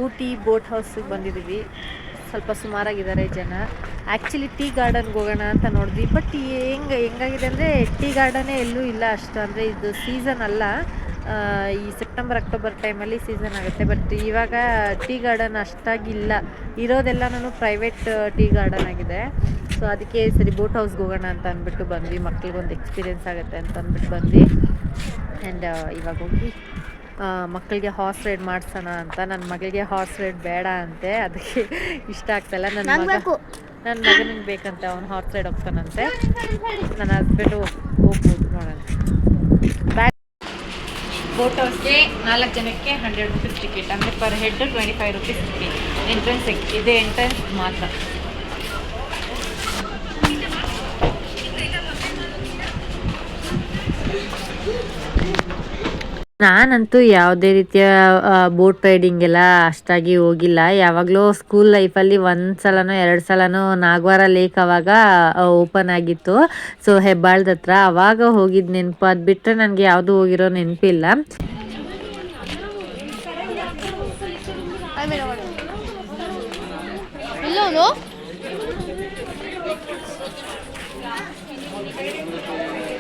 Ooty boat ಹೌಸಿಗೆ ಬಂದಿದ್ದೀವಿ. ಸ್ವಲ್ಪ ಸುಮಾರಾಗಿದ್ದಾರೆ ಜನ. ಆ್ಯಕ್ಚುಲಿ ಟೀ ಗಾರ್ಡನ್ಗೆ ಹೋಗೋಣ ಅಂತ ನೋಡಿದ್ವಿ, ಬಟ್ ಹೆಂಗಾಗಿದೆ ಅಂದರೆ ಟೀ ಗಾರ್ಡನೇ ಎಲ್ಲೂ ಇಲ್ಲ ಅಷ್ಟು. ಅಂದರೆ ಇದು ಸೀಸನ್ ಅಲ್ಲ, ಈ ಸೆಪ್ಟೆಂಬರ್ ಅಕ್ಟೋಬರ್ ಟೈಮಲ್ಲಿ ಸೀಸನ್ ಆಗುತ್ತೆ. ಬಟ್ ಇವಾಗ ಟೀ ಗಾರ್ಡನ್ ಅಷ್ಟಾಗಿ ಇಲ್ಲ, ಇರೋದೆಲ್ಲನೂ ಪ್ರೈವೇಟ್ ಟೀ ಗಾರ್ಡನ್ ಆಗಿದೆ. ಸೊ ಅದಕ್ಕೆ ಸರಿ ಬೋಟ್ ಹೌಸ್ಗೆ ಹೋಗೋಣ ಅಂತ ಅಂದ್ಬಿಟ್ಟು ಬಂದ್ವಿ. ಮಕ್ಳಿಗೊಂದು ಎಕ್ಸ್ಪೀರಿಯೆನ್ಸ್ ಆಗುತ್ತೆ ಅಂತ ಅಂದ್ಬಿಟ್ಟು ಬಂದ್ವಿ. ಆ್ಯಂಡ್ ಇವಾಗ ಹೋಗಿ ಮಕ್ಕಳಿಗೆ ಹಾರ್ಸ್ ರೈಡ್ ಮಾಡಿಸೋಣ ಅಂತ. ನನ್ನ ಮಗಳಿಗೆ ಹಾರ್ಸ್ ರೈಡ್ ಬೇಡ ಅಂತೆ, ಅದಕ್ಕೆ ಇಷ್ಟ ಆಗ್ತಾಯಿಲ್ಲ. ನನ್ನ ಮಗನಿಗೆ ಬೇಕಂತ ಅವ್ನು ಹಾರ್ಸ್ ರೈಡ್ ಹೋಗ್ತಾನಂತೆ. ನನ್ನ ಹಸ್ಬೆಂಡು ಹೋಗ್ಬೋದು ನೋಡೋಣ. ಬೋಟ್ ಹೌಸ್ಗೆ 4 ಜನಕ್ಕೆ 100 ರುಪೀಸ್ ಟಿಕೆಟ್, ಅಂದರೆ per head 25 rupees ticket. Entrance ಇದೆ, ಎಂಟ್ರೆನ್ಸ್ ಮಾತ್ರ. ನಾನಂತೂ ಯಾವುದೇ ರೀತಿಯ ಬೋಟ್ ರೈಡಿಂಗ್ ಎಲ್ಲ ಅಷ್ಟಾಗಿ ಹೋಗಿಲ್ಲ. ಯಾವಾಗಲೂ ಸ್ಕೂಲ್ ಲೈಫಲ್ಲಿ 1 ಸಲನೋ 2 ಸಲನೋ ನಾಗವಾರ ಲೇಕ್ ಅವಾಗ ಓಪನ್ ಆಗಿತ್ತು. ಸೊ ಹೆಬ್ಬಾಳದ ಹತ್ರ ಅವಾಗ ಹೋಗಿದ್ದು ನೆನಪು. ಅದು ಬಿಟ್ಟರೆ ನನಗೆ ಯಾವುದು ಹೋಗಿರೋ ನೆನಪಿಲ್ಲ.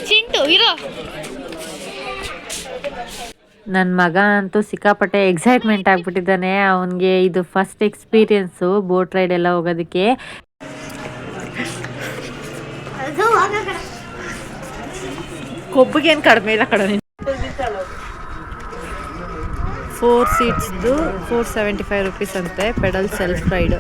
ಚಿಂಟು ಇರೋ. ನನ್ನ ಮಗ ಅಂತೂ ಸಿಕ್ಕಾಪಟ್ಟೆ ಎಕ್ಸೈಟ್ಮೆಂಟ್ ಆಗಿಬಿಟ್ಟಿದ್ದಾನೆ. ಅವನಿಗೆ ಇದು ಫಸ್ಟ್ ಎಕ್ಸ್ಪೀರಿಯೆನ್ಸು ಬೋಟ್ ರೈಡ್ ಎಲ್ಲ ಹೋಗೋದಕ್ಕೆ. ಕೊಬ್ಬಿಗೇನು ಕಡಿಮೆ ಇಲ್ಲ ಕಡಿಮೆ. 4 ಸೀಟ್ಸ್ದು 475 ರುಪೀಸ್ ಅಂತೆ, pedal self ride.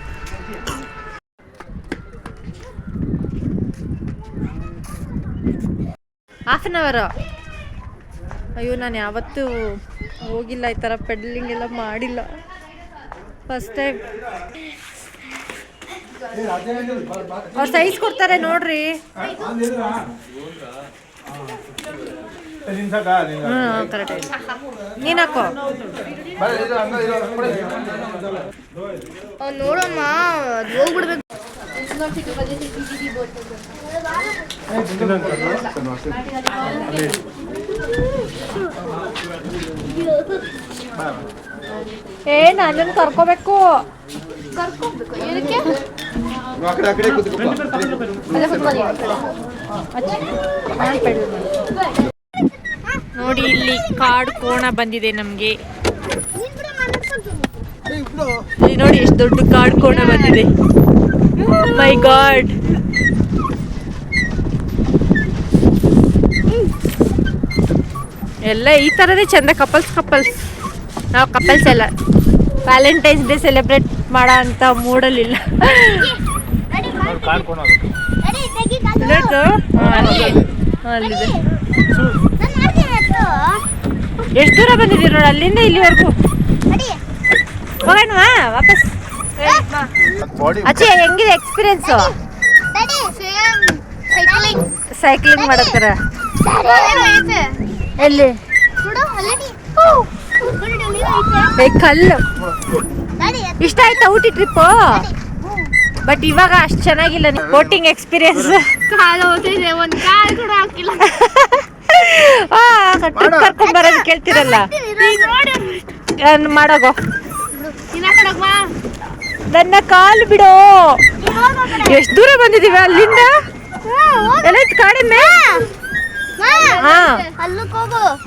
Half on ಅವರು. ಅಯ್ಯೋ, ನಾನು ಯಾವತ್ತೂ ಹೋಗಿಲ್ಲ, ಈ ಥರ ಪೆಡಲಿಂಗ್ ಎಲ್ಲ ಮಾಡಿಲ್ಲ, ಫಸ್ಟ್ ಟೈಮ್. ಅವ್ರು ಸೈಜ್ ಕೊಡ್ತಾರೆ ನೋಡ್ರಿ. ಕರೆಕ್ಟ್. ನೀನು ಹಾಕೋ ನೋಡಮ್ಮ, ಹೋಗ್ಬಿಡ್ಬೇಕು. ನನ್ನನ್ನು ಕರ್ಕೋಬೇಕು. ನೋಡಿ, ಇಲ್ಲಿ ಕಾಡು ಕೋಣ ಬಂದಿದೆ ನಮ್ಗೆ. ನೋಡಿ ಎಷ್ಟು ದೊಡ್ಡ ಕಾಡು ಕೋಣ ಬಂದಿದೆ. ಮೈ ಗಾಡ್. ಎಲ್ಲ ಈ ಥರದೇ ಚಂದ. ಕಪಲ್ಸ್ ನಾವು ಕಪಲ್ಸ್ ಎಲ್ಲ ವ್ಯಾಲೆಂಟೈನ್ಸ್ ಡೇ ಸೆಲೆಬ್ರೇಟ್ ಮಾಡೋ ಅಂತ ಮೂಡಲಿಲ್ಲ. ಅಲ್ಲಿದೆ. ಎಷ್ಟು ದೂರ ಬಂದಿದ್ದೀರಿ ನೋಡಿ, ಅಲ್ಲಿಂದ ಇಲ್ಲಿವರೆಗೂ. ಹೋಗೋಣವಾ ವಾಪಸ್? ಅಚ್ಚಿ, ಹೆಂಗಿದೆ ಎಕ್ಸ್ಪೀರಿಯನ್ಸು? ಸೈಕ್ಲಿಂಗ್ ಮಾಡತ್ತಾರ ಎಲ್ಲಿ? ಕಲ್ಲು. ಇಷ್ಟ ಆಯ್ತಾ ಊಟಿ ಟ್ರಿಪ್ಪು? ಬಟ್ ಇವಾಗ ಅಷ್ಟು ಚೆನ್ನಾಗಿಲ್ಲ. ಬೋಟಿಂಗ್ ಎಕ್ಸ್ಪೀರಿಯನ್ಸ್ ಕರ್ಕೊಂಡ್ ಬರೋದು ಕೇಳ್ತಿರಲ್ಲ, ಮಾಡೋಗೋ. ನನ್ನ ಕಾಲು ಬಿಡೋ. ಎಷ್ಟು ದೂರ ಬಂದಿದೀವಿ ಅಲ್ಲಿಂದ? ಎಲ್ಲೈತ್ ಕಾಡೆಮ್ಮೆ?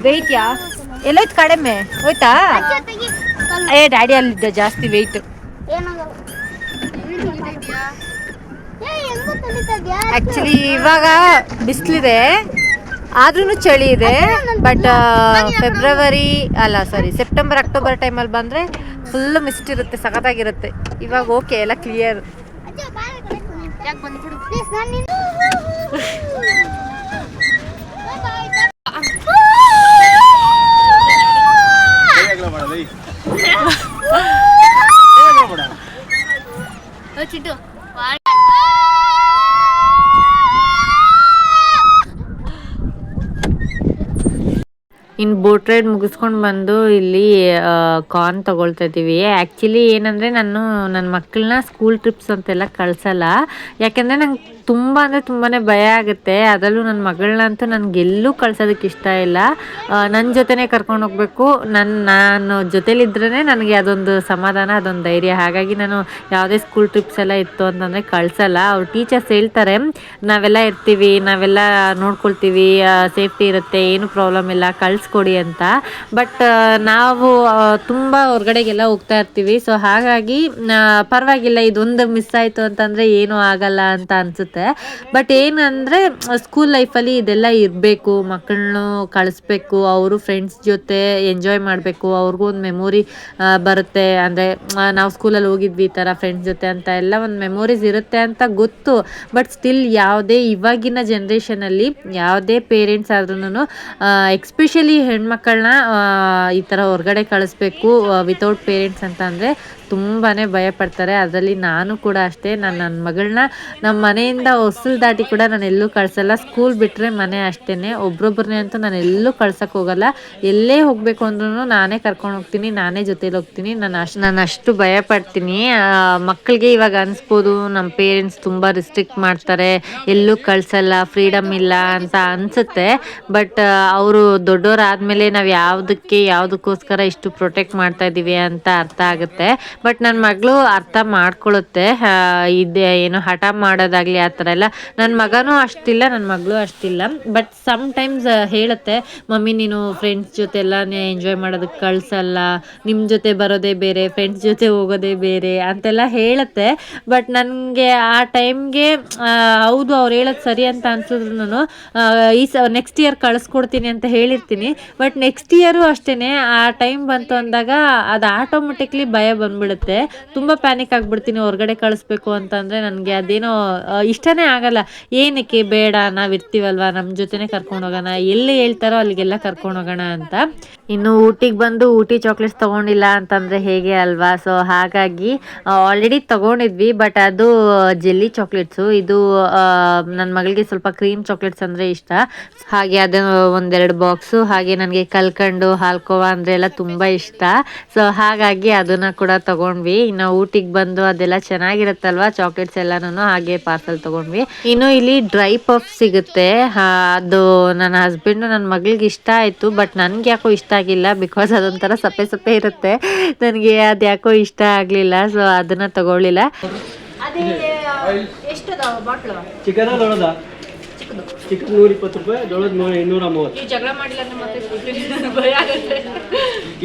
ವೆಯ್ಟ್ ಯಾ ಎಲ್ಲೈತ್ ಕಾಡೆಮ್ಮೆ? ಹೋಯ್ತಾ? ಡ್ಯಾಡಿ ಅಲ್ಲಿದ್ದ ಜಾಸ್ತಿ ವೆಯ್ಟ್. ಆಕ್ಚುಲಿ ಇವಾಗ ಬಿಸಿಲಿದೆ, ಆದ್ರೂ ಚಳಿ ಇದೆ. ಬಟ್ ಸೆಪ್ಟೆಂಬರ್ ಅಕ್ಟೋಬರ್ ಟೈಮಲ್ಲಿ ಬಂದರೆ ಫುಲ್ ಮಿಸ್ಟ್ ಇರುತ್ತೆ, ಸಖತ್ತಾಗಿರುತ್ತೆ. ಇವಾಗ ಓಕೆ, ಎಲ್ಲ ಕ್ಲಿಯರ್. ಇನ್ನು ಬೋಟ್ ರೈಡ್ ಮುಗಿಸ್ಕೊಂಡು ಬಂದು ಇಲ್ಲಿ ಕಾರ್ನ್ ತೊಗೊಳ್ತಾ ಇದ್ದೀವಿ. ಆ್ಯಕ್ಚುಲಿ ಏನಂದರೆ ನಾನು ನನ್ನ ಮಕ್ಕಳನ್ನ ಸ್ಕೂಲ್ ಟ್ರಿಪ್ಸ್ ಅಂತೆಲ್ಲ ಕಳಿಸಲ್ಲ, ಯಾಕೆಂದರೆ ನಂಗೆ ತುಂಬ ಅಂದರೆ ತುಂಬಾ ಭಯ ಆಗುತ್ತೆ. ಅದರಲ್ಲೂ ನನ್ನ ಮಗಳನ್ನಂತೂ ನನಗೆಲ್ಲೂ ಕಳ್ಸೋದಕ್ಕೆ ಇಷ್ಟ ಇಲ್ಲ. ನನ್ನ ಜೊತೆನೇ ಕರ್ಕೊಂಡು ಹೋಗಬೇಕು. ನಾನು ಜೊತೇಲಿದ್ರೇ ನನಗೆ ಅದೊಂದು ಸಮಾಧಾನ, ಅದೊಂದು ಧೈರ್ಯ. ಹಾಗಾಗಿ ನಾನು ಯಾವುದೇ ಸ್ಕೂಲ್ ಟ್ರಿಪ್ಸ್ ಎಲ್ಲ ಇತ್ತು ಅಂತಂದರೆ ಕಳಿಸಲ್ಲ. ಅವ್ರು ಟೀಚರ್ಸ್ ಹೇಳ್ತಾರೆ, ನಾವೆಲ್ಲ ಇರ್ತೀವಿ, ನಾವೆಲ್ಲ ನೋಡ್ಕೊಳ್ತೀವಿ, ಸೇಫ್ಟಿ ಇರುತ್ತೆ, ಏನು ಪ್ರಾಬ್ಲಮ್ ಇಲ್ಲ, ಕಳಿಸ್ಕೊಡಿ ಅಂತ. ಬಟ್ ನಾವು ತುಂಬ ಹೊರಗಡೆಗೆಲ್ಲ ಹೋಗ್ತಾ ಇರ್ತೀವಿ. ಸೊ ಹಾಗಾಗಿ ಪರವಾಗಿಲ್ಲ, ಇದೊಂದು ಮಿಸ್ ಆಯಿತು ಅಂತಂದರೆ ಏನೂ ಆಗಲ್ಲ ಅಂತ ಅನಿಸುತ್ತೆ. ಬಟ್ ಏನಂದರೆ ಸ್ಕೂಲ್ ಲೈಫಲ್ಲಿ ಇದೆಲ್ಲ ಇರಬೇಕು, ಮಕ್ಕಳನ್ನು ಕಳಿಸ್ಬೇಕು, ಅವರು ಫ್ರೆಂಡ್ಸ್ ಜೊತೆ ಎಂಜಾಯ್ ಮಾಡಬೇಕು, ಅವ್ರಿಗೂ ಒಂದು ಮೆಮೊರಿ ಬರುತ್ತೆ. ಅಂದರೆ ನಾವು ಸ್ಕೂಲಲ್ಲಿ ಹೋಗಿದ್ವಿ ಈ ಥರ ಫ್ರೆಂಡ್ಸ್ ಜೊತೆ ಅಂತ ಎಲ್ಲ ಒಂದು ಮೆಮೊರೀಸ್ ಇರುತ್ತೆ ಅಂತ ಗೊತ್ತು. ಬಟ್ ಸ್ಟಿಲ್ ಯಾವುದೇ ಇವಾಗಿನ ಜನ್ರೇಷನಲ್ಲಿ ಯಾವುದೇ ಪೇರೆಂಟ್ಸ್ ಆದ್ರೂ ಎಕ್ಸ್ಪೆಷಲಿ ಹೆಣ್ಮಕ್ಳನ್ನ ಈ ಥರ ಹೊರಗಡೆ ಕಳಿಸ್ಬೇಕು ವಿತೌಟ್ ಪೇರೆಂಟ್ಸ್ ಅಂತ ಅಂದರೆ ತುಂಬಾ ಭಯಪಡ್ತಾರೆ. ಅದರಲ್ಲಿ ನಾನು ಕೂಡ ಅಷ್ಟೇ. ನನ್ನ ಮಗಳನ್ನ ನಮ್ಮ ಮನೆಯಿಂದ ಹೊಸಲು ದಾಟಿ ಕೂಡ ನಾನು ಎಲ್ಲೂ ಕಳಿಸಲ್ಲ. ಸ್ಕೂಲ್ ಬಿಟ್ಟರೆ ಮನೆ ಅಷ್ಟೇ. ಒಬ್ರೊಬ್ಬರನ್ನೇ ಅಂತೂ ನಾನು ಎಲ್ಲೂ ಕಳ್ಸೋಕ್ಕೆ ಹೋಗಲ್ಲ. ಎಲ್ಲೇ ಹೋಗಬೇಕು ಅಂದ್ರೂ ನಾನೇ ಕರ್ಕೊಂಡು ಹೋಗ್ತೀನಿ, ನಾನೇ ಜೊತೇಲಿ ಹೋಗ್ತೀನಿ. ನಾನು ಅಷ್ಟು ಭಯಪಡ್ತೀನಿ. ಮಕ್ಕಳಿಗೆ ಇವಾಗ ಅನಿಸ್ಬೋದು ನಮ್ಮ ಪೇರೆಂಟ್ಸ್ ತುಂಬ ರಿಸ್ಟ್ರಿಕ್ಟ್ ಮಾಡ್ತಾರೆ, ಎಲ್ಲೂ ಕಳಿಸಲ್ಲ, ಫ್ರೀಡಮ್ ಇಲ್ಲ ಅಂತ ಅನಿಸುತ್ತೆ. ಬಟ್ ಅವರು ದೊಡ್ಡವರಾದಮೇಲೆ ನಾವು ಯಾವುದಕ್ಕೋಸ್ಕರ ಇಷ್ಟು ಪ್ರೊಟೆಕ್ಟ್ ಮಾಡ್ತಾ ಇದ್ದೀವಿ ಅಂತ ಅರ್ಥ ಆಗುತ್ತೆ. ಬಟ್ ನನ್ನ ಮಗಳು ಅರ್ಥ ಮಾಡ್ಕೊಳ್ಳುತ್ತೆ. ಏನು ಹಠ ಮಾಡೋದಾಗಲಿ ಆ ಥರ ಎಲ್ಲ. ನನ್ನ ಮಗನೂ ಅಷ್ಟಿಲ್ಲ, ನನ್ನ ಮಗಳು ಅಷ್ಟಿಲ್ಲ. ಬಟ್ ಸಮ್ಟೈಮ್ಸ್ ಹೇಳುತ್ತೆ, ಮಮ್ಮಿ ನೀನು ಫ್ರೆಂಡ್ಸ್ ಜೊತೆ ಎಲ್ಲ ಎಂಜಾಯ್ ಮಾಡೋದಕ್ಕೆ ಕಳಿಸಲ್ಲ, ನಿಮ್ಮ ಜೊತೆ ಬರೋದೇ ಬೇರೆ, ಫ್ರೆಂಡ್ಸ್ ಜೊತೆ ಹೋಗೋದೇ ಬೇರೆ ಅಂತೆಲ್ಲ ಹೇಳುತ್ತೆ. ಬಟ್ ನನಗೆ ಆ ಟೈಮ್ಗೆ ಹೌದು ಅವ್ರು ಹೇಳೋದು ಸರಿ ಅಂತ ಅನ್ಸಿದ್ರು ನೆಕ್ಸ್ಟ್ ಇಯರ್ ಕಳಿಸ್ಕೊಡ್ತೀನಿ ಅಂತ ಹೇಳಿರ್ತೀನಿ. ಬಟ್ ನೆಕ್ಸ್ಟ್ ಇಯರು ಅಷ್ಟೇ, ಆ ಟೈಮ್ ಬಂತು ಅಂದಾಗ ಅದು ಆಟೋಮೆಟಿಕ್ಲಿ ಭಯ ಬಂದ್ಬಿಡುತ್ತೆ. ತುಂಬ ಪ್ಯಾನಿಕ್ ಆಗಿಬಿಡ್ತೀನಿ ಹೊರಗಡೆ ಕಳಿಸ್ಬೇಕು ಅಂತಂದರೆ. ನನಗೆ ಅದೇನೋ ಇಷ್ಟನೇ ಆಗಲ್ಲ. ಏನಕ್ಕೆ ಬೇಡ, ನಾವು ಇರ್ತೀವಲ್ವ, ನಮ್ಮ ಜೊತೆನೇ ಕರ್ಕೊಂಡು ಹೋಗೋಣ, ಎಲ್ಲಿ ಹೇಳ್ತಾರೋ ಅಲ್ಲಿಗೆಲ್ಲ ಕರ್ಕೊಂಡು ಹೋಗೋಣ ಅಂತ. ಇನ್ನು ಊಟಿಗೆ ಬಂದು ಊಟಿ ಚಾಕ್ಲೇಟ್ಸ್ ತೊಗೊಂಡಿಲ್ಲ ಅಂತಂದರೆ ಹೇಗೆ ಅಲ್ವಾ. ಸೊ ಹಾಗಾಗಿ ಆಲ್ರೆಡಿ ತೊಗೊಂಡಿದ್ವಿ, ಬಟ್ ಅದು ಜೆಲ್ಲಿ ಚಾಕ್ಲೇಟ್ಸು. ಇದು ನನ್ನ ಮಗಳಿಗೆ ಸ್ವಲ್ಪ ಕ್ರೀಮ್ ಚಾಕ್ಲೇಟ್ಸ್ ಅಂದರೆ ಇಷ್ಟ. ಹಾಗೆ ಅದು ಒಂದೆರಡು ಬಾಕ್ಸು. ಹಾಗೆ ನನಗೆ ಕಲ್ಕಂಡು ಹಾಲ್ಕೋವಾ ಅಂದರೆ ಎಲ್ಲ ತುಂಬ ಇಷ್ಟ. ಸೊ ಹಾಗಾಗಿ ಅದನ್ನು ಕೂಡ ತೊಗೊಂಡ್ವಿ. ಇನ್ನು ಊಟಿಗೆ ಬಂದು ಅದೆಲ್ಲ ಚೆನ್ನಾಗಿರುತ್ತಲ್ವ ಚಾಕ್ಲೇಟ್ಸ್ ಎಲ್ಲನೂ, ಹಾಗೆ ಪಾರ್ಸಲ್ ತೊಗೊಂಡ್ವಿ. ಇನ್ನು ಇಲ್ಲಿ ಡ್ರೈ ಪಫ್ ಸಿಗುತ್ತೆ. ಅದು ನನ್ನ ಹಸ್ಬೆಂಡು ನನ್ನ ಮಗಳಿಗೆ ಇಷ್ಟ ಆಯಿತು, ಬಟ್ ನನಗೆ ಯಾಕೋ ಇಷ್ಟ ಆಗಿಲ್ಲ. ಬಿಕಾಸ್ ಅದೊಂಥರ ಸಪ್ಪೆ ಸಪ್ಪೆ ಇರುತ್ತೆ, ನನಗೆ ಅದು ಯಾಕೋ ಇಷ್ಟ ಆಗಲಿಲ್ಲ. ಸೊ ಅದನ್ನು ತಗೊಳ್ಳಿಲ್ಲ. ಚಿಕನ್ ದೊಡ್ಡದ ಚಿಕನ್ 120 ರೂಪಾಯಿ, ದೊಡ್ಡದು 230. ಜಗಳ ಮಾಡಿಲ್ಲ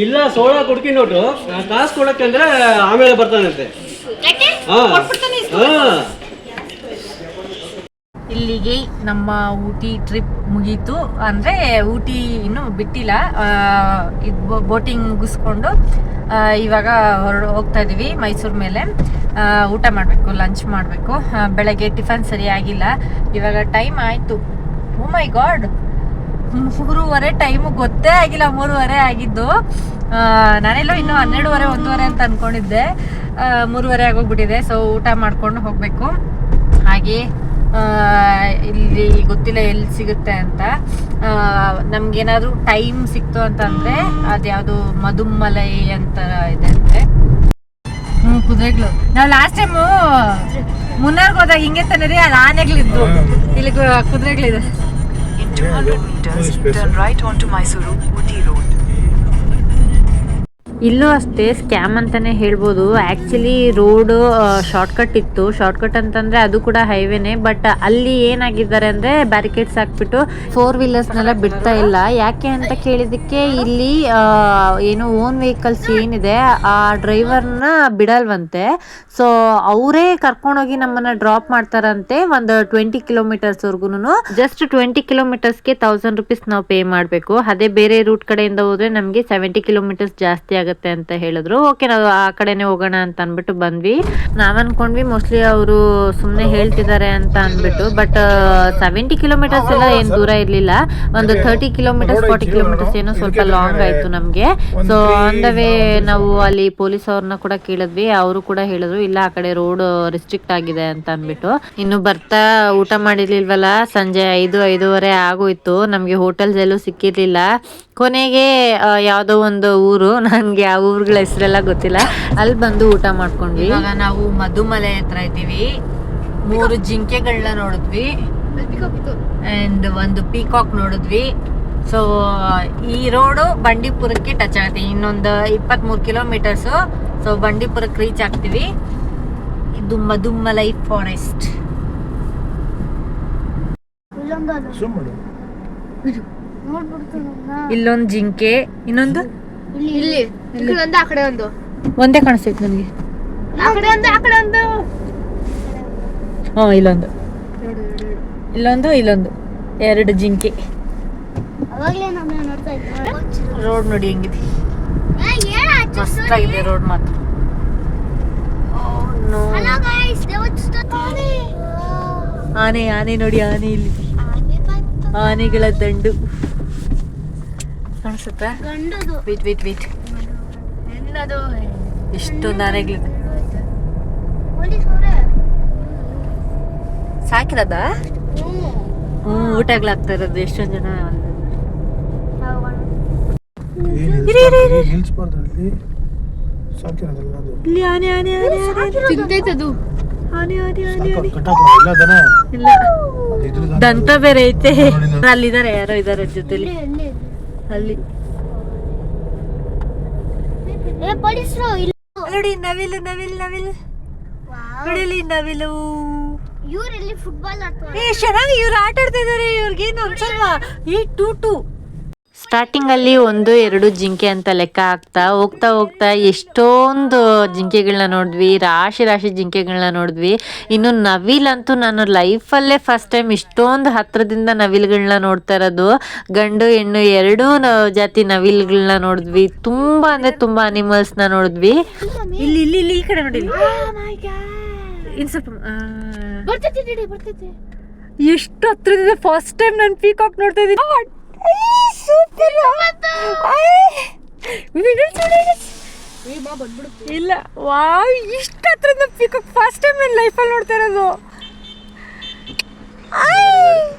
ಇಲ್ಲ ಸೋಡಾ ಕುಡ್ಕಿ ನೋಟು ಕಾಸು ಕೊಡಕ್ಕಂದ್ರೆ ಆಮೇಲೆ ಬರ್ತಾನಂತೆ. ಇಲ್ಲಿಗೆ ನಮ್ಮ ಊಟಿ ಟ್ರಿಪ್ ಮುಗೀತು. ಅಂದರೆ ಊಟಿ ಇನ್ನೂ ಬಿಟ್ಟಿಲ್ಲ. ಇದು ಬೋಟಿಂಗ್ ಮುಗಿಸ್ಕೊಂಡು ಇವಾಗ ಹೋಗ್ತಾ ಇದ್ದೀವಿ ಮೈಸೂರು ಮೇಲೆ. ಊಟ ಮಾಡಬೇಕು, ಲಂಚ್ ಮಾಡಬೇಕು. ಬೆಳಗ್ಗೆ ಟಿಫನ್ ಸರಿಯಾಗಿಲ್ಲ. ಇವಾಗ ಟೈಮ್ ಆಯಿತು, ಓ ಮೈ ಗಾಡ್ 3:30. ಟೈಮು ಗೊತ್ತೇ ಆಗಿಲ್ಲ, 3:30 ಆಗಿದ್ದು. ನಾನೆಲ್ಲೋ ಇನ್ನೂ 12:30 1:00 ಅಂತ ಅಂದ್ಕೊಂಡಿದ್ದೆ. 3:30 ಆಗೋಗ್ಬಿಟ್ಟಿದೆ. ಸೊ ಊಟ ಮಾಡ್ಕೊಂಡು ಹೋಗಬೇಕು. ಹಾಗೆ ಇಲ್ಲಿ ಗೊತ್ತಿಲ್ಲ ಎಲ್ಲಿ ಸಿಗುತ್ತೆ ಅಂತ. ನಮ್ಗೇನಾದರೂ ಟೈಮ್ ಸಿಕ್ತು ಅಂತಂದರೆ ಅದ್ಯಾವುದು ಮಧುಮಲೈ ಅಂತ ಇದೆ ಅಂತೆ. ಕುದುರೆಗಳು. ನಾವು ಲಾಸ್ಟ್ ಟೈಮು ಮುನ್ನಾರ್ಗೆ ಹೋದಾಗ ಹಿಂಗೆ ತಾನೇ ರೀ, ಅದು ಆನೆಗಳಿದ್ದು. ಇಲ್ಲಿ ಕುದುರೆಗಳಿದೆ. In 200 meters, turn right onto Mysuru Ooty Road. ಇಲ್ಲೂ ಅಷ್ಟೇ ಸ್ಕ್ಯಾಮ್ ಅಂತಲೇ ಹೇಳ್ಬೋದು. ಆ್ಯಕ್ಚುಲಿ ರೋಡು ಶಾರ್ಟ್ಕಟ್ ಇತ್ತು. ಶಾರ್ಟ್ಕಟ್ ಅಂತಂದರೆ ಅದು ಕೂಡ ಹೈವೇನೇ. ಬಟ್ ಅಲ್ಲಿ ಏನಾಗಿದ್ದಾರೆ ಅಂದರೆ ಬ್ಯಾರಿಕೇಡ್ಸ್ ಹಾಕ್ಬಿಟ್ಟು 4 ವೀಲರ್ಸ್ನೆಲ್ಲ ಬಿಡ್ತಾ ಇಲ್ಲ. ಯಾಕೆ ಅಂತ ಕೇಳಿದ್ದಕ್ಕೆ ಇಲ್ಲಿ ಏನು ಓನ್ ವೆಹಿಕಲ್ಸ್ ಏನಿದೆ ಆ ಡ್ರೈವರ್ನ ಬಿಡಲ್ವಂತೆ. ಸೊ ಅವರೇ ಕರ್ಕೊಂಡೋಗಿ ನಮ್ಮನ್ನು ಡ್ರಾಪ್ ಮಾಡ್ತಾರಂತೆ. ಒಂದು 20 ಕಿಲೋಮೀಟರ್ಸ್ವರೆಗೂ, ಜಸ್ಟ್ 20 ಕಿಲೋಮೀಟರ್ಸ್ಗೆ 1000 ರೂಪೀಸ್ ನಾವು ಪೇ ಮಾಡಬೇಕು. ಅದೇ ಬೇರೆ ರೂಟ್ ಕಡೆಯಿಂದ ಹೋದರೆ ನಮಗೆ 70 ಕಿಲೋಮೀಟರ್ಸ್ ಜಾಸ್ತಿ ಆಗುತ್ತೆ ಅಂತ ಹೇಳಿದ್ರು. ಓಕೆ, ನಾವು ಆ ಕಡೆನೇ ಹೋಗೋಣ ಅಂತ ಅಂದ್ಬಿಟ್ಟು ಬಂದ್ವಿ. ನಾವ್ ಅನ್ಕೊಂಡ್ವಿ ಮೋಸ್ಟ್ಲಿ ಅವರು ಸುಮ್ಮನೆ ಹೇಳ್ತಿದ್ದಾರೆ ಅಂತ ಅಂದ್ಬಿಟ್ಟು. ಬಟ್ 70 ಕಿಲೋಮೀಟರ್ಸ್ ಎಲ್ಲ ಏನ್ ದೂರ ಇರ್ಲಿಲ್ಲ. ಒಂದು 30 ಕಿಲೋಮೀಟರ್ಸ್ 40 ಕಿಲೋಮೀಟರ್ಸ್ ಏನೋ ಸ್ವಲ್ಪ ಲಾಂಗ್ ಆಯ್ತು ನಮ್ಗೆ. ಸೊ ಆನ್ ದ ವೇ ನಾವು ಅಲ್ಲಿ ಪೊಲೀಸ್ ಅವ್ರನ್ನ ಕೂಡ ಕೇಳಿದ್ವಿ. ಅವರು ಕೂಡ ಹೇಳಿದ್ರು ಇಲ್ಲ, ಆ ಕಡೆ ರೋಡ್ ರಿಸ್ಟ್ರಿಕ್ಟ್ ಆಗಿದೆ ಅಂತ ಅಂದ್ಬಿಟ್ಟು. ಇನ್ನು ಬರ್ತಾ ಊಟ ಮಾಡಿರ್ಲಿಲ್ವಲ್ಲ, ಸಂಜೆ 5-5:30 ಆಗೋಯ್ತು. ನಮ್ಗೆ ಹೋಟೆಲ್ಸ್ ಎಲ್ಲೂ ಸಿಕ್ಕಿರ್ಲಿಲ್ಲ. ಕೊನೆಗೆ ಯಾವುದೋ ಒಂದು ಊರು, ನನಗೆ ಆ ಊರುಗಳ ಹೆಸರೆಲ್ಲ ಗೊತ್ತಿಲ್ಲ, ಅಲ್ಲಿ ಬಂದು ಊಟ ಮಾಡ್ಕೊಂಡ್ವಿ. ಇವಾಗ ನಾವು ಮಧುಮಲೈ ಹತ್ರ ಇದ್ದೀವಿ. 3 ಜಿಂಕೆಗಳನ್ನ ನೋಡಿದ್ವಿ ಅಂಡ್ ಒಂದು ಪೀಕಾಕ್ ನೋಡಿದ್ವಿ. ಸೊ ಈ ರೋಡು ಬಂಡೀಪುರಕ್ಕೆ ಟಚ್ ಆಗುತ್ತೆ, ಇನ್ನೊಂದು 23 ಕಿಲೋಮೀಟರ್ಸು. ಸೊ ಬಂಡೀಪುರಕ್ಕೆ ರೀಚ್ ಆಗ್ತೀವಿ. ಇದು ಮಧುಮಲೈ ಫಾರೆಸ್ಟ್. ಇಲ್ಲೊಂದು ಜಿಂಕೆ, ಇನ್ನೊಂದು ಇಲ್ಲಿ ಒಂದು ಆ ಕಡೆ ಒಂದು ಒಂದೇ ಕಾಣಿಸ್ತೈತೆ ನನಗೆ. ಆ ಕಡೆ ಒಂದು ಆ ಕಡೆ ಒಂದು ಇಲ್ಲೊಂದು ಇಲ್ಲೊಂದು 2 ಜಿಂಕೆ. ರೋಡ್ ನೋಡಿ ಹೆಂಗಿದೆ, ಮಸ್ತಾಗಿದೆ ರೋಡ್ ಮಾತ್ರ. ಆನೆ ನೋಡಿ, ಆನೆ ಇಲ್ಲಿ, ಆನೆಗಳ ದಂಡು ಕಾಣಿಸುತ್ತಾ? ವೇಟ್ ಎಷ್ಟೊಂದು ಆನೆಗಳಿದೆ. ಸಾಕಿರೋದ? ಊಟಗಳಾಗ್ತಾ ಇರೋದು ಎಷ್ಟೊಂದು ಜನ. ಇಲ್ಲಿ ಆನೆ ಇಲ್ಲ, ದಂತ ಬೇರೆ ಐತೆ. ಅಲ್ಲಿದ್ದಾರೆ, ಯಾರೋ ಇದಾರೆ ಜೊತೆಲಿ. ಅಲ್ಲಿ ನೋಡಿ ನವಿಲು ನೋಡಿಲಿ, ನವಿಲು. ಇವರೆಲ್ಲಿ ಫುಟ್ಬಾಲ್ ಚೆನ್ನಾಗಿ ಇವ್ರು ಆಟ ಆಡ್ತಾ ಇದಾರೆ. ಇವ್ರಿಗೇನು ಒಂದ್ಸಲ 8-2 ಸ್ಟಾರ್ಟಿಂಗ್ ಅಲ್ಲಿ 1-2 ಜಿಂಕೆ ಅಂತ ಲೆಕ್ಕ ಹಾಕ್ತಾ ಹೋಗ್ತಾ ಎಷ್ಟೊಂದು ಜಿಂಕೆಗಳನ್ನ ನೋಡಿದ್ವಿ, ರಾಶಿ ಜಿಂಕೆಗಳನ್ನ ನೋಡಿದ್ವಿ. ಇನ್ನು ನವಿಲಂತೂ ನಾನು ಲೈಫಲ್ಲೇ ಫಸ್ಟ್ ಟೈಮ್ ಇಷ್ಟೊಂದು ಹತ್ರದಿಂದ ನವಿಲುಗಳನ್ನ ನೋಡ್ತಾ ಇರೋದು. ಗಂಡು ಹೆಣ್ಣು 2 ಜಾತಿ ನವಿಲುಗಳನ್ನ ನೋಡಿದ್ವಿ. ತುಂಬಾ ಅಂದ್ರೆ ತುಂಬಾ ಅನಿಮಲ್ಸ್ನ ನೋಡಿದ್ವಿ. ಇಲ್ಲಿ ಈ ಕಡೆ ನೋಡಿ, ಇನ್ ಸ್ವಲ್ಪ ಎಷ್ಟು ಹತ್ರದಿಂದ ಫಸ್ಟ್ ಟೈಮ್ ನಾನು ಪೀಕಾಕ್ ನೋಡ್ತಾ ಇದ್ದೀನಿ. ಇಲ್ಲ, ವಾವ್, ಇಷ್ಟ ಹತ್ರದಿಂದ ಪೀಕಾಕ್ ಫಸ್ಟ್ ಟೈಮ್ ನನ್ನ ಲೈಫಲ್ಲಿ ನೋಡ್ತಾ ಇರೋದು.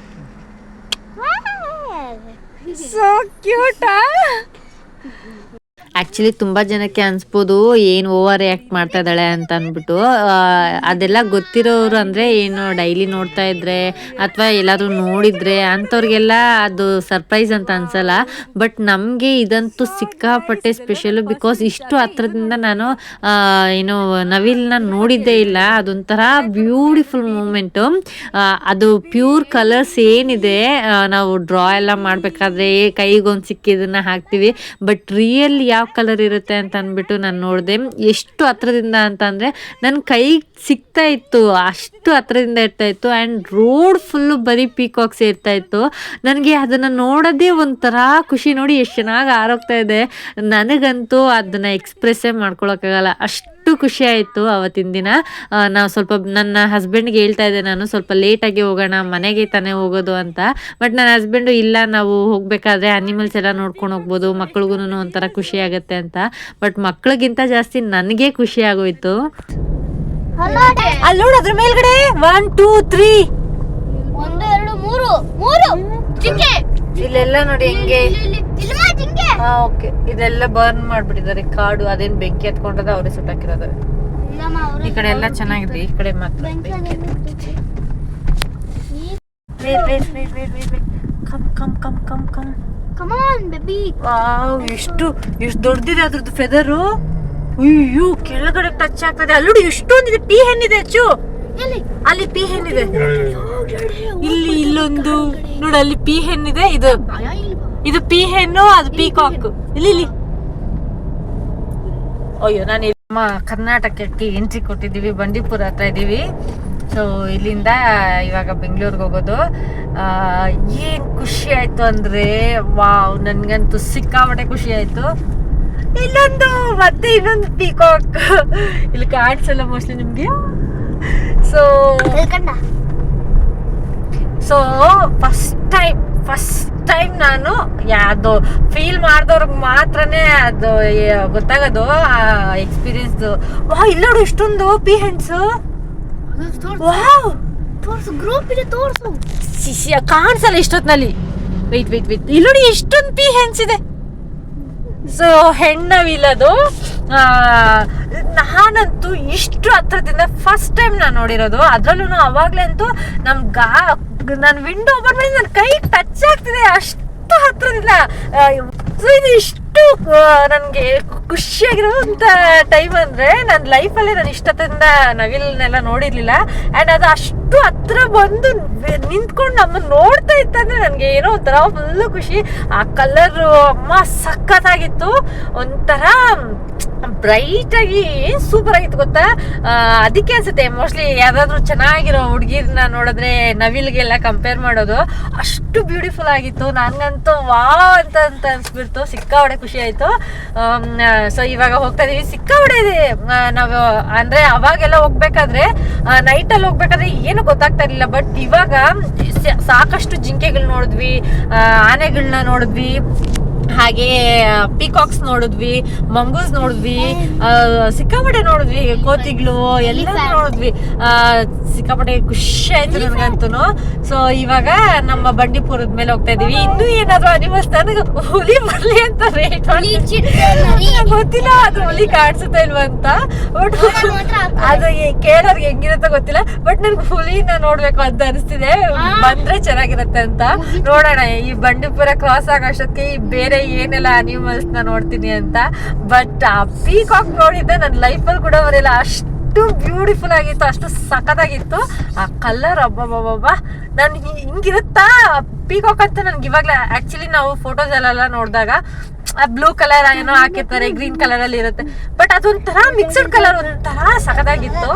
So cute. ಆ್ಯಕ್ಚುಲಿ ತುಂಬ ಜನಕ್ಕೆ ಅನಿಸ್ಬೋದು ಏನು ಓವರ್ ರಿಯಾಕ್ಟ್ ಮಾಡ್ತಾ ಇದ್ದಾಳೆ ಅಂತ ಅಂದ್ಬಿಟ್ಟು. ಅದೆಲ್ಲ ಗೊತ್ತಿರೋರು ಅಂದರೆ ಏನು ಡೈಲಿ ನೋಡ್ತಾ ಇದ್ದರೆ ಅಥವಾ ಎಲ್ಲಾದರೂ ನೋಡಿದರೆ ಅಂಥವ್ರಿಗೆಲ್ಲ ಅದು ಸರ್ಪ್ರೈಸ್ ಅಂತ ಅನಿಸಲ್ಲ. ಬಟ್ ನಮಗೆ ಇದಂತೂ ಸಿಕ್ಕಾಪಟ್ಟೆ ಸ್ಪೆಷಲು. ಬಿಕಾಸ್ ಇಷ್ಟು ಹತ್ರದಿಂದ ನಾನು ಏನು ನವಿಲನ್ನ ನೋಡಿದ್ದೇ ಇಲ್ಲ. ಅದೊಂಥರ ಬ್ಯೂಟಿಫುಲ್ ಮೂಮೆಂಟು. ಅದು ಪ್ಯೂರ್ ಕಲರ್ಸ್ ಏನಿದೆ, ನಾವು ಡ್ರಾ ಎಲ್ಲ ಮಾಡಬೇಕಾದ್ರೆ ಕೈಗೊಂದು ಸಿಕ್ಕಿದ್ದನ್ನು ಹಾಕ್ತೀವಿ. ಬಟ್ ರಿಯಲ್ ಯಾವ ಕಲರ್ ಇರುತ್ತೆ ಅಂತ ಅಂದ್ಬಿಟ್ಟು ನಾನು ನೋಡಿದೆ. ಎಷ್ಟು ಹತ್ರದಿಂದ ಅಂತ ಅಂದರೆ ನನ್ನ ಕೈಗೆ ಸಿಗ್ತಾ ಇತ್ತು, ಅಷ್ಟು ಹತ್ರದಿಂದ ಇರ್ತಾ ಇತ್ತು. ಆ್ಯಂಡ್ ರೋಡ್ ಫುಲ್ಲು ಬರೀ ಪೀಕಾಕ್ಸ್ ಇರ್ತಾ ಇತ್ತು. ನನಗೆ ಅದನ್ನು ನೋಡೋದೇ ಒಂಥರ ಖುಷಿ. ನೋಡಿ ಎಷ್ಟು ಚೆನ್ನಾಗಿ ಆರೋಗ್ತಾ ಇದೆ. ನನಗಂತೂ ಅದನ್ನು ಎಕ್ಸ್ಪ್ರೆಸ್ಸೇ ಮಾಡ್ಕೊಳಕ್ಕಾಗಲ್ಲ, ಅಷ್ಟು ಖುಷಿ ಆಯಿತು ಅವತ್ತಿನ ದಿನ. ನಾವು ಸ್ವಲ್ಪ ನನ್ನ ಹಸ್ಬೆಂಡ್ಗೆ ಹೇಳ್ತಾ ಇದ್ದೆ, ನಾನು ಸ್ವಲ್ಪ ಲೇಟಾಗಿ ಹೋಗೋಣ, ಮನೆಗೆ ತಾನೇ ಹೋಗೋದು ಅಂತ. ಬಟ್ ನನ್ನ ಹಸ್ಬೆಂಡು ಇಲ್ಲ, ನಾವು ಹೋಗಬೇಕಾದ್ರೆ ಅನಿಮಲ್ಸ್ ಎಲ್ಲ ನೋಡ್ಕೊಂಡು ಹೋಗ್ಬೋದು, ಮಕ್ಳಿಗೂ ಒಂಥರ ಖುಷಿ ಆಗುತ್ತೆ ಅಂತ. ಬಟ್ ಮಕ್ಳಿಗಿಂತ ಜಾಸ್ತಿ ನನಗೆ ಖುಷಿ ಆಗೋಯ್ತು. ಅಲ್ಲಿ ನೋಡು, ಅದ್ರ ಮೇಲ್ಗಡೆ 1 2 3 1 2 3 ಜಿಂಕೆ. ಇಲ್ಲೆಲ್ಲ ನೋಡಿ ಹೆಂಗೆ. ಓಕೆ, ಇದೆಲ್ಲ ಬರ್ನ್ ಮಾಡ್ಬಿಟ್ಟಿದ್ದಾರೆ ಕಾಡು. ಅದೇನು ಬೆಂಕಿ ಹತ್ಕೊಂಡದ ಅವರೇ ಸುಟ್ಟಾಕಿರೋದು. ಈ ಕಡೆ ಎಲ್ಲ ಚೆನ್ನಾಗಿದೆ, ಈ ಕಡೆ ಮಾತ್ರ ಎಷ್ಟು ದೊಡ್ಡದಿದೆ ಅದ್ರದ್ದು ಫೆದರು. ಅಯ್ಯೋ, ಕೆಳಗಡೆ ಟಚ್ ಆಗ್ತದೆ. ಅಲ್ಲಿ ಎಷ್ಟೊಂದಿದೆ. ಪಿ ಹೆಣ್ಣಿದೆ ಹೆಚ್ಚು. ಅಲ್ಲಿ ಪಿ ಹೆಣ್ಣಿದೆ. ಇಲ್ಲೊಂದು ನೋಡಿ, ಅಲ್ಲಿ ಪಿ ಹೆಣ್ಣಿದೆ. ಇದು ಪಿ ಹೆಣ್ಣು, ಅದು ಪೀಕಾಕ್. ಇಲ್ಲಿ ಅಯ್ಯೋ, ನಾನು ನಮ್ಮ ಕರ್ನಾಟಕಕ್ಕೆ ಎಂಟ್ರಿ ಕೊಟ್ಟಿದ್ದೀವಿ. ಬಂಡೀಪುರ ಹತ್ರ ಇದ್ದೀವಿ. ಸೊ ಇಲ್ಲಿಂದ ಇವಾಗ ಬೆಂಗಳೂರಿಗೆ ಹೋಗೋದು. ಏನು ಖುಷಿ ಆಯಿತು ಅಂದರೆ, ವಾವ್, ನನಗಂತೂ ಸಿಕ್ಕಾಪಟ್ಟೆ ಖುಷಿ ಆಯಿತು. ಇನ್ನೊಂದು ಪೀಕಾಕ್ ಇಲ್ಲಿ ಕಾಣಿಸಲ್ಲ ಮೋಸ್ಟ್ಲಿ ನಿಮಗೆ. ಸೊ ಫಸ್ಟ್ ಟೈಮ್ ನಾನು ಅದು ಫೀಲ್ ಮಾಡಿದವ್ರಿಗೆ ಮಾತ್ರನೇ ಅದು ಗೊತ್ತಾಗೋದು, ಆ ಎಕ್ಸ್ಪೀರಿಯನ್ಸ್. ಇಲ್ಲಿ ನೋಡು ಎಷ್ಟೊಂದು ಪಿ ಹೆಣ್ಸು. ಕಾಣಿಸಲ್ಲ ಇಷ್ಟೊತ್ತಿನಲ್ಲಿ. ವೆಯ್ಟ್ ಇಲ್ಲಿ ನೋಡಿ ಎಷ್ಟೊಂದು ಪಿ ಹೆಣ್ಸ್ ಇದೆ. ಸೊ ಹೆಣ್ಣವಿಲ್ಲದು ನಾನಂತೂ ಇಷ್ಟು ಹತ್ರದಿಂದ ಫಸ್ಟ್ ಟೈಮ್ ನಾನು ನೋಡಿರೋದು. ಅದ್ರಲ್ಲೂ ಅವಾಗ್ಲೇ ಅಂತೂ ನನ್ನ ವಿಂಡೋ ಓಪನ್ ಮಾಡಿ ನನ್ನ ಕೈ ಟಚ್ ಆಗ್ತಿದೆ, ಅಷ್ಟು ಹತ್ರದಿಂದ. ಸೊ ಇದು ಇಷ್ಟು ನನಗೆ ಖುಷಿಯಾಗಿರೋಂಥ ಟೈಮ್ ಅಂದರೆ ನನ್ನ ಲೈಫಲ್ಲೇ ನಾನು ಇಷ್ಟದಿಂದ ನವಿಲನ್ನೆಲ್ಲ ನೋಡಿರ್ಲಿಲ್ಲ. ಆ್ಯಂಡ್ ಅದು ಅಷ್ಟು ಹತ್ರ ಬಂದು ನಿಂತ್ಕೊಂಡು ನಮ್ಮನ್ನು ನೋಡ್ತಾ ಇತ್ತಂದ್ರೆ ನನಗೆ ಏನೋ ಒಂಥರ ಫುಲ್ಲು ಖುಷಿ. ಆ ಕಲರು ಅಮ್ಮ ಸಖತ್ತಾಗಿತ್ತು, ಒಂಥರ ಬ್ರೈಟಾಗಿ ಸೂಪರ್ ಆಗಿತ್ತು ಗೊತ್ತಾ. ಅದಕ್ಕೆ ಅನ್ಸುತ್ತೆ ಮೋಸ್ಟ್ಲಿ ಯಾವ್ದಾದ್ರು ಚೆನ್ನಾಗಿರೋ ಹುಡುಗಿರ್ನ ನೋಡಿದ್ರೆ ನವಿಲ್ಗೆಲ್ಲ ಕಂಪೇರ್ ಮಾಡೋದು. ಅಷ್ಟು ಬ್ಯೂಟಿಫುಲ್ ಆಗಿತ್ತು, ನನಗಂತೂ ವಾವ್ ಅಂತ ಅನ್ಸ್ಬಿಡ್ತು. ಸಿಕ್ಕಾಪಟ್ಟೆ ಖುಷಿ ಆಯಿತು. ಸೊ ಇವಾಗ ಹೋಗ್ತಾ ಇದೀವಿ, ಸಿಕ್ಕಾಪಟ್ಟೆ ಇದೆ. ನಾವು ಅಂದರೆ ಅವಾಗೆಲ್ಲ ಹೋಗ್ಬೇಕಾದ್ರೆ ನೈಟಲ್ಲಿ ಹೋಗ್ಬೇಕಾದ್ರೆ ಏನು ಗೊತ್ತಾಗ್ತಾ ಇರಲಿಲ್ಲ. ಬಟ್ ಇವಾಗ ಸಾಕಷ್ಟು ಜಿಂಕೆಗಳು ನೋಡಿದ್ವಿ, ಆನೆಗಳನ್ನ ನೋಡಿದ್ವಿ, ಹಾಗೆ ಪೀಕಾಕ್ಸ್ ನೋಡಿದ್ವಿ, ಮಂಗೂಸ್ ನೋಡಿದ್ವಿ, ಸಿಕ್ಕಾಪಟ್ಟೆ ನೋಡಿದ್ವಿ, ಕೋತಿಗಳು ಎಲ್ಲ ನೋಡಿದ್ವಿ. ಸಿಕ್ಕಾಪಟ್ಟೆ ಖುಷಿ ಆಯ್ತು ನನಗಂತೂ. ಸೊ ಇವಾಗ ನಮ್ಮ ಬಂಡೀಪುರದ ಮೇಲೆ ಹೋಗ್ತಾ ಇದೀವಿ. ಇನ್ನೂ ಏನಾದ್ರು ಅನಿಮಲ್ಸ್, ನನಗೆ ಹುಲಿ ಬರ್ಲಿ ಅಂತ ವೇಟ್ ಗೊತ್ತಿಲ್ಲ, ಅದು ಹುಲಿ ಕಾಣಿಸುತ್ತೆ ಇಲ್ವ ಅಂತ. ಬಟ್ ಅದು ಕೇಳೋರ್ಗೆ ಹೆಂಗಿರುತ್ತೆ ಗೊತ್ತಿಲ್ಲ. ಬಟ್ ನನ್ಗೆ ಹುಲಿನ ನೋಡ್ಬೇಕು ಅಂತ ಅನಿಸ್ತಿದೆ, ಬಂದ್ರೆ ಚೆನ್ನಾಗಿರುತ್ತೆ ಅಂತ. ನೋಡೋಣ ಈ ಬಂಡೀಪುರ ಕ್ರಾಸ್ ಆಗೋಷ್ಟಕ್ಕೆ ಬೇರೆ ಏನೆಲ್ಲ ಅನಿಮಲ್ಸ್ ನ ನೋಡ್ತೀನಿ ಅಂತ. ಬಟ್ ಆ ಪೀಕಾಕ್ ನೋಡಿದ್ದೆ ನನ್ನ ಲೈಫಲ್ಲಿ ಕೂಡ ಬರಲ್ಲ, ಅಷ್ಟು ಬ್ಯೂಟಿಫುಲ್ ಆಗಿತ್ತು, ಅಷ್ಟು ಸಖತ್ತಾಗಿತ್ತು. ಆ ಕಲರ್ ಅಬ್ಬಬ್ಬಬ್ಬ, ನಾನು ಹಿಂಗಿರುತ್ತಾ ಪೀಕಾಕ್ ಅಂತ ನನ್ಗೆ ಇವಾಗಲೇ. ಆಕ್ಚುಲಿ ನಾವು ಫೋಟೋಸ್ ಎಲ್ಲ ನೋಡಿದಾಗ ಬ್ಲೂ ಕಲರ್ ಏನೋ ಹಾಕಿರ್ತಾರೆ, ಗ್ರೀನ್ ಕಲರ್ ಅಲ್ಲಿ ಇರುತ್ತೆ. ಬಟ್ ಅದೊಂಥರ ಮಿಕ್ಸ್ಡ್ ಕಲರ್, ಒಂಥರ ಸಖತ್ತಾಗಿತ್ತು.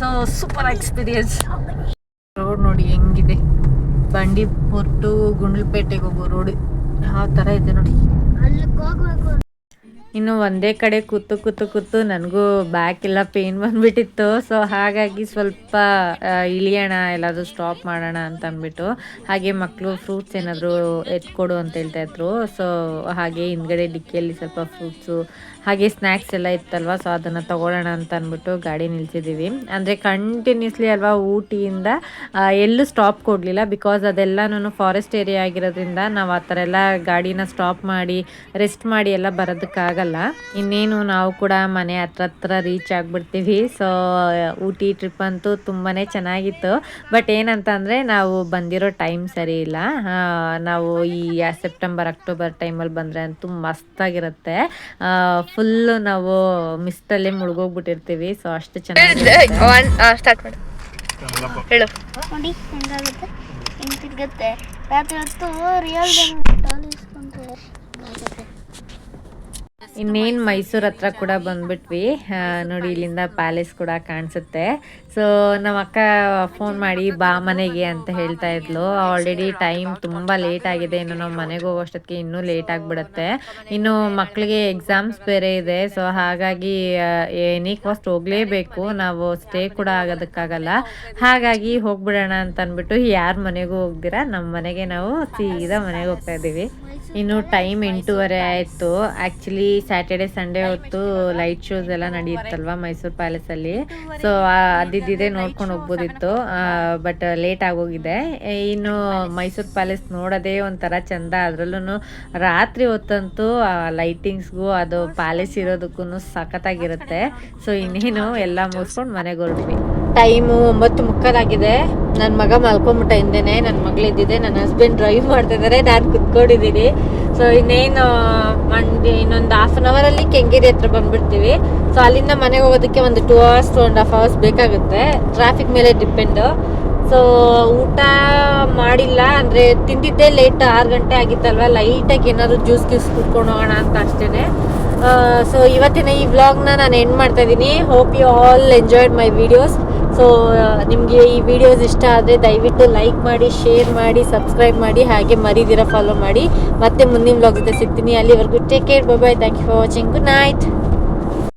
So super experience. ರೋಡ್ ನೋಡಿ ಹೆಂಗಿದೆ, ಬಂಡೀಪುರ ಟು ಗುಂಡ್ಲುಪೇಟೆಗೆ ಹೋಗೋ ರೋಡ್ ಯಾವ ಥರ ಇದೆ ನೋಡಿ. ಇನ್ನು ಒಂದೇ ಕಡೆ ಕೂತು ನನಗೂ ಬ್ಯಾಕ್ ಎಲ್ಲ ಪೇನ್ ಬಂದ್ಬಿಟ್ಟಿತ್ತು. ಸೊ ಹಾಗಾಗಿ ಸ್ವಲ್ಪ ಇಳಿಯೋಣ, ಎಲ್ಲಾದರೂ ಸ್ಟಾಪ್ ಮಾಡೋಣ ಅಂತ ಅಂದ್ಬಿಟ್ಟು. ಹಾಗೆ ಮಕ್ಕಳು ಫ್ರೂಟ್ಸ್ ಏನಾದರೂ ಎತ್ಕೊಡು ಅಂತ ಹೇಳ್ತಾ ಇದ್ರು. ಸೊ ಹಾಗೆ ಹಿಂದ್ಗಡೆ ಡಿಕ್ಕಿಯಲ್ಲಿ ಸ್ವಲ್ಪ ಫ್ರೂಟ್ಸು ಹಾಗೆ ಸ್ನ್ಯಾಕ್ಸ್ ಎಲ್ಲ ಇತ್ತಲ್ವ, ಸೊ ಅದನ್ನು ತೊಗೊಳ್ಳೋಣ ಅಂತ ಅಂದ್ಬಿಟ್ಟು ಗಾಡಿ ನಿಲ್ಸಿದ್ದೀವಿ. ಅಂದರೆ ಕಂಟಿನ್ಯೂಸ್ಲಿ ಅಲ್ವಾ ಊಟಿಯಿಂದ ಎಲ್ಲೂ ಸ್ಟಾಪ್ ಕೊಡಲಿಲ್ಲ, ಬಿಕಾಸ್ ಅದೆಲ್ಲನೂ ಫಾರೆಸ್ಟ್ ಏರಿಯಾ ಆಗಿರೋದ್ರಿಂದ ನಾವು ಆ ಥರ ಎಲ್ಲ ಗಾಡಿನ ಸ್ಟಾಪ್ ಮಾಡಿ ರೆಸ್ಟ್ ಮಾಡಿ ಎಲ್ಲ ಬರೋದಕ್ಕಾಗಲ್ಲ. ಇನ್ನೇನು ನಾವು ಕೂಡ ಮನೆ ಹತ್ರ ರೀಚ್ ಆಗಿಬಿಡ್ತೀವಿ. ಸೊ ಊಟಿ ಟ್ರಿಪ್ ಅಂತೂ ತುಂಬಾ ಚೆನ್ನಾಗಿತ್ತು. ಬಟ್ ಏನಂತ ಅಂದರೆ ನಾವು ಬಂದಿರೋ ಟೈಮ್ ಸರಿ ಇಲ್ಲ. ನಾವು ಈ ಸೆಪ್ಟೆಂಬರ್ ಅಕ್ಟೋಬರ್ ಟೈಮಲ್ಲಿ ಬಂದರೆ ಅಂತೂ ಮಸ್ತಾಗಿರುತ್ತೆ. ಫುಲ್ಲು ನಾವು ಮಿಸ್ಟಲ್ಲೇ ಮುಳುಗೋಗ್ಬಿಟ್ಟಿರ್ತೀವಿ. ಸೊ ಅಷ್ಟು ಚೆನ್ನಾಗಿ ಸ್ಟಾರ್ಟ್ ಮಾಡಿ ಹೇಳು ನೋಡಿ ಹೆಂಗಾಗುತ್ತೆ, ಹೆಂಗೆ ತಿರ್ಗುತ್ತೆ ರಾತ್ರಿ ಹೊತ್ತು ರಿಯಲ್ ಇನ್ನೇನು ಮೈಸೂರು ಹತ್ರ ಕೂಡ ಬಂದ್ಬಿಟ್ವಿ. ನೋಡಿ ಇಲ್ಲಿಂದ ಪ್ಯಾಲೇಸ್ ಕೂಡ ಕಾಣಿಸುತ್ತೆ. ಸೊ ನಮ್ಮ ಅಕ್ಕ ಫೋನ್ ಮಾಡಿ ಬಾ ಮನೆಗೆ ಅಂತ ಹೇಳ್ತಾ ಇದ್ಲು. ಆಲ್ರೆಡಿ ಟೈಮ್ ತುಂಬ ಲೇಟ್ ಆಗಿದೆ, ಇನ್ನು ನಾವು ಮನೆಗೆ ಹೋಗೋಷ್ಟೊತ್ತಿಗೆ ಇನ್ನೂ ಲೇಟ್ ಆಗಿಬಿಡುತ್ತೆ. ಇನ್ನು ಮಕ್ಕಳಿಗೆ ಎಕ್ಸಾಮ್ಸ್ ಬೇರೆ ಇದೆ. ಸೊ ಹಾಗಾಗಿ ಎನಿ ಕಾಸ್ಟ್ ಹೋಗಲೇಬೇಕು, ನಾವು ಸ್ಟೇ ಕೂಡ ಆಗೋದಕ್ಕಾಗಲ್ಲ. ಹಾಗಾಗಿ ಹೋಗ್ಬಿಡೋಣ ಅಂತ ಅಂದ್ಬಿಟ್ಟು ಯಾರ ಮನೆಗೂ ಹೋಗ್ದಿರಾ ನಮ್ಮ ಮನೆಗೆ ನಾವು ಸೀದಾ ಮನೆಗೆ ಹೋಗ್ತಾ ಇದ್ದೀವಿ. ಇನ್ನು ಟೈಮ್ 8:30 ಆಯಿತು. ಆ್ಯಕ್ಚುಲಿ ಸ್ಯಾಟರ್ಡೆ ಸಂಡೇ ಹೊತ್ತು ಲೈಟ್ ಶೋಸ್ ಎಲ್ಲ ನಡೆಯುತ್ತಲ್ವ ಮೈಸೂರು ಪ್ಯಾಲೇಸಲ್ಲಿ. ಸೊ ಅದಿದ್ದಿದೆ ನೋಡ್ಕೊಂಡು ಹೋಗ್ಬೋದಿತ್ತು, ಬಟ್ ಲೇಟ್ ಆಗೋಗಿದೆ. ಇನ್ನು ಮೈಸೂರು ಪ್ಯಾಲೇಸ್ ನೋಡೋದೇ ಒಂಥರ ಚಂದ. ಅದರಲ್ಲೂ ರಾತ್ರಿ ಹೊತ್ತಂತೂ ಲೈಟಿಂಗ್ಸ್ಗೂ ಅದು ಪ್ಯಾಲೇಸ್ ಇರೋದಕ್ಕೂ ಸಖತ್ತಾಗಿರುತ್ತೆ. ಸೊ ಇನ್ನೇನು ಎಲ್ಲ ಮುಗಿಸ್ಕೊಂಡು ಮನೆಗೆ ಹೊರಟ್ವಿ. ಟೈಮು 9:30 ನನ್ನ ಮಗ ಮಲ್ಕೊಂಬಿಟ್ಟ ಹಿಂದೆನೆ, ನನ್ನ ಮಗಳು ಇದ್ದಿದೆ, ನನ್ನ ಹಸ್ಬೆಂಡ್ ಡ್ರೈವ್ ಮಾಡ್ತಿದ್ದಾರೆ, ನಾನು ಕುತ್ಕೊಂಡಿದ್ದೀನಿ. ಸೊ ಇನ್ನೇನು ಇನ್ನೊಂದು 1/2 ಅವರಲ್ಲಿ ಕೆಂಗೇರಿ ಹತ್ರ ಬಂದ್ಬಿಡ್ತೀವಿ. ಸೊ ಅಲ್ಲಿಂದ ಮನೆಗೆ ಹೋಗೋದಕ್ಕೆ ಒಂದು 2 hours 2.5 hours ಬೇಕಾಗುತ್ತೆ, ಟ್ರಾಫಿಕ್ ಮೇಲೆ ಡಿಪೆಂಡು. ಸೊ ಊಟ ಮಾಡಿಲ್ಲ, ಅಂದರೆ ತಿಂದಿದ್ದೇ ಲೇಟ್ 6 ಗಂಟೆ ಆಗಿತ್ತಲ್ವ, ಲೈಟಾಗಿ ಏನಾದರೂ ಜ್ಯೂಸ್ ಕುಡ್ಕೊಂಡು ಹೋಗೋಣ ಅಂತ ಅಷ್ಟೇ. ಸೊ ಇವತ್ತಿನ ಈ ವ್ಲಾಗ್ನ ನಾನು ಎಂಡ್ ಮಾಡ್ತಾ ಇದ್ದೀನಿ. Hope you all enjoyed my videos. So ನಿಮಗೆ ಈ ವಿಡಿಯೋಸ್ ಇಷ್ಟ ಆದರೆ ದಯವಿಟ್ಟು ಲೈಕ್ ಮಾಡಿ, ಶೇರ್ ಮಾಡಿ, ಸಬ್ಸ್ಕ್ರೈಬ್ ಮಾಡಿ, ಹಾಗೆ ಮರಿದಿರ ಫಾಲೋ ಮಾಡಿ. ಮತ್ತೆ ಮುಂದಿನ ವ್ಲಾಗ್ ಜೊತೆ ಸಿಗ್ತೀನಿ. ಅಲ್ಲಿವರೆಗೂ take care, bye bye, thank you for watching, good night.